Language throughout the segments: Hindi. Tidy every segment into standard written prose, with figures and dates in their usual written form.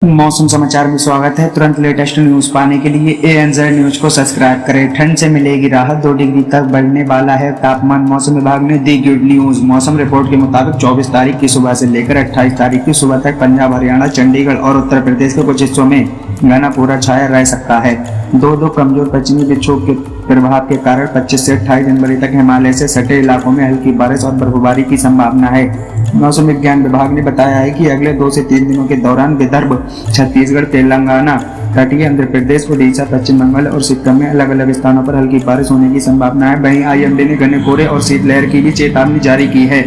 मौसम समाचार में स्वागत है। तुरंत लेटेस्ट न्यूज पाने के लिए ANZ न्यूज को सब्सक्राइब करें। ठंड से मिलेगी राहत, 2 डिग्री तक बढ़ने वाला है तापमान। मौसम विभाग ने दी गुड न्यूज। मौसम रिपोर्ट के मुताबिक 24 तारीख की सुबह से लेकर 28 तारीख की सुबह तक पंजाब, हरियाणा, चंडीगढ़ और उत्तर प्रदेश के कुछ हिस्सों में घना कोहरा छाया रह सकता है। दो कमजोर पश्चिमी विक्षोभ के प्रभाव के कारण 25 से 28 जनवरी तक हिमालय से सटे इलाकों में हल्की बारिश और बर्फबारी की संभावना है। मौसम विज्ञान विभाग ने बताया है कि अगले 2 से 3 दिनों के दौरान विदर्भ, छत्तीसगढ़, तेलंगाना, तटीय आंध्र प्रदेश, उड़ीसा, पश्चिम बंगाल और सिक्किम में अलग अलग स्थानों पर हल्की बारिश होने की संभावना है। वहीं IMD ने घने कोहरे और शीतलहर की भी चेतावनी जारी की है।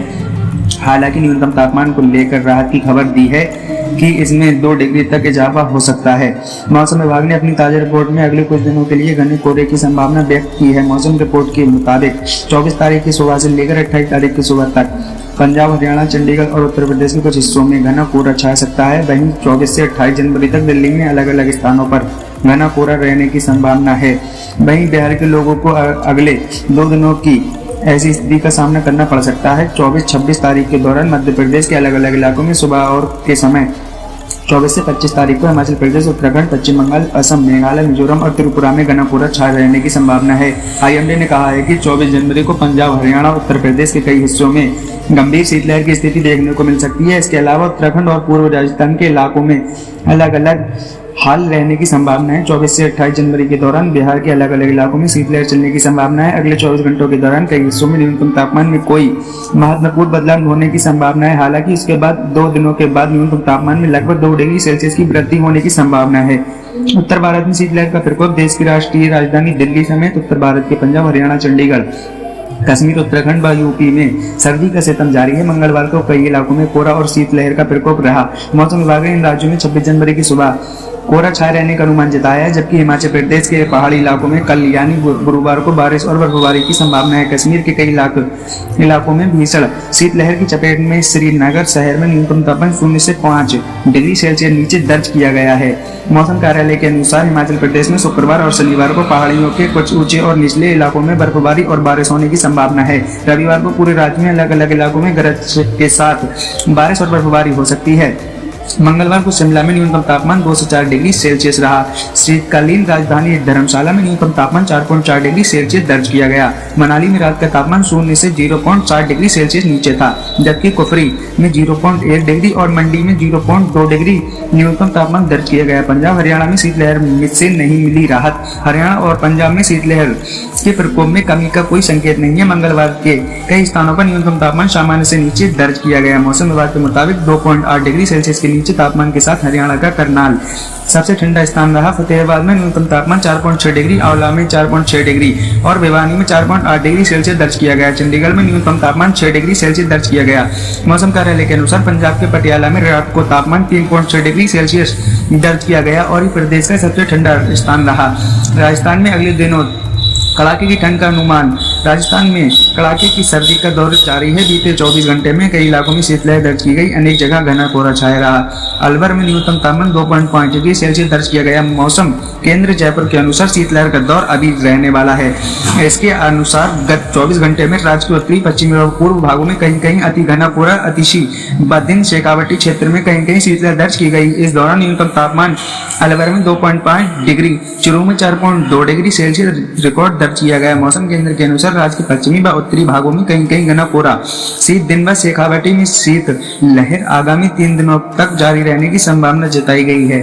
हालांकि न्यूनतम तापमान को लेकर राहत की खबर दी है कि इसमें 2 डिग्री तक इजाफा हो सकता है। मौसम विभाग ने अपनी ताजा रिपोर्ट में अगले कुछ दिनों के लिए घने कोहरे की संभावना व्यक्त की है। मौसम रिपोर्ट के मुताबिक 24 तारीख की सुबह से लेकर 28 तारीख की सुबह तक पंजाब, हरियाणा, चंडीगढ़ और उत्तर प्रदेश के कुछ हिस्सों में घना कोहरा छा सकता है। वहीं 24 से 28 जनवरी तक दिल्ली में अलग अलग स्थानों पर घना कोहरा रहने की संभावना है। वहीं बिहार के लोगों को अगले 2 दिनों की ऐसी स्थिति का सामना करना पड़ सकता है। 24-26 तारीख के दौरान मध्य प्रदेश के अलग अलग इलाकों में सुबह और के समय 24 से 25 तारीख को हिमाचल प्रदेश, उत्तराखंड, पश्चिम बंगाल, असम, मेघालय, मिजोरम और त्रिपुरा में घना कोहरा छाए रहने की संभावना है। IMD ने कहा है कि 24 जनवरी को पंजाब, हरियाणा, उत्तर प्रदेश के कई हिस्सों में गंभीर शीतलहर की स्थिति देखने को मिल सकती है। इसके अलावा उत्तराखंड और पूर्व राजस्थान के इलाकों में अलग अलग हाल रहने की संभावना है। 24 से 28 जनवरी के दौरान बिहार के अलग अलग इलाकों में शीतलहर चलने की संभावना है। अगले 24 घंटों के दौरान कई हिस्सों में न्यूनतम तापमान में कोई महत्वपूर्ण बदलाव होने की संभावना है। हालांकि इसके बाद 2 दिनों के बाद न्यूनतम तापमान में लगभग 2 डिग्री सेल्सियस की वृद्धि होने की संभावना है। उत्तर भारत में शीतलहर का प्रकोप देश की राष्ट्रीय राजधानी दिल्ली समेत उत्तर भारत के पंजाब, हरियाणा, चंडीगढ़, कश्मीर, उत्तराखंड व यूपी में सर्दी का सितम जारी है। मंगलवार को कई इलाकों में कोहरा और शीतलहर का प्रकोप रहा। मौसम विभाग ने इन राज्यों में 26 जनवरी की सुबह कोहरा छाए रहने का अनुमान जताया है, जबकि हिमाचल प्रदेश के पहाड़ी इलाकों में कल यानी गुरुवार को बारिश और बर्फबारी की संभावना है। कश्मीर के कई इलाकों में भीषण शीतलहर की चपेट में श्रीनगर शहर में न्यूनतम तापमान 0 से 5 डिग्री सेल्सियस नीचे दर्ज किया गया है। मौसम कार्यालय के अनुसार हिमाचल प्रदेश में शुक्रवार और शनिवार को पहाड़ियों के कुछ ऊंचे और निचले इलाकों में बर्फबारी और बारिश होने की संभावना है। रविवार को पूरे राज्य में अलग अलग इलाकों में गरज के साथ बारिश और बर्फबारी हो सकती है। मंगलवार को शिमला में न्यूनतम तापमान 2 से 4 डिग्री सेल्सियस रहा। शीतकालीन राजधानी धर्मशाला में न्यूनतम तापमान 4.4 डिग्री सेल्सियस दर्ज किया गया। मनाली में रात का तापमान 0 से 0.4 डिग्री सेल्सियस नीचे था, जबकि कुफरी में 0.1 डिग्री और मंडी में 0.2 डिग्री न्यूनतम तापमान दर्ज किया गया। पंजाब, हरियाणा में शीतलहर से नहीं मिली राहत। हरियाणा और पंजाब में शीतलहर के प्रकोप में कमी का कोई संकेत नहीं है। मंगलवार के कई स्थानों पर न्यूनतम तापमान सामान्य से नीचे दर्ज किया गया। मौसम विभाग के मुताबिक 2.8 डिग्री सेल्सियस के नीचे तापमान के साथ हरियाणा का करनाल सबसे ठंडा स्थान रहा। फतेहाबाद में न्यूनतम तापमान 4.6 डिग्री, आंवला में 4.6 डिग्री और भिवानी में 4.8 डिग्री सेल्सियस दर्ज किया गया। चंडीगढ़ में न्यूनतम तापमान 6 डिग्री सेल्सियस दर्ज किया गया। मौसम कार्यालय के अनुसार पंजाब के पटियाला में रात को तापमान 3.6 डिग्री सेल्सियस दर्ज किया गया और प्रदेश का सबसे ठंडा स्थान रहा। राजस्थान में अगले दिनों कड़ाके की ठंड का अनुमान। राजस्थान में कड़ाके की सर्दी का दौर जारी है। बीते 24 घंटे में कई इलाकों में शीतलहर दर्ज की गई। अनेक जगह घना कोहरा छाया रहा। अलवर में न्यूनतम तापमान 2.5 डिग्री सेल्सियस दर्ज किया गया। मौसम केंद्र जयपुर के अनुसार शीतलहर का दौर अभी रहने वाला है। इसके अनुसार गत 24 घंटे में राज्य के उत्तरी, पश्चिमी और पूर्व भागों में कहीं कहीं अति घना कोहरा, अतिशी बदिन शेखावटी क्षेत्र में कहीं कहीं शीतलहर दर्ज की गई। इस दौरान न्यूनतम तापमान अलवर में 2.5 डिग्री, चूरू में 4.2 डिग्री सेल्सियस रिकॉर्ड दर्ज किया गया। मौसम केंद्र के अनुसार राज्य के पश्चिमी व उत्तरी भागों में कहीं कहीं घना कोहरा, शीत दिन व शेखावटी में शीत लहर आगामी 3 दिनों तक जारी रहने की संभावना जताई गई है।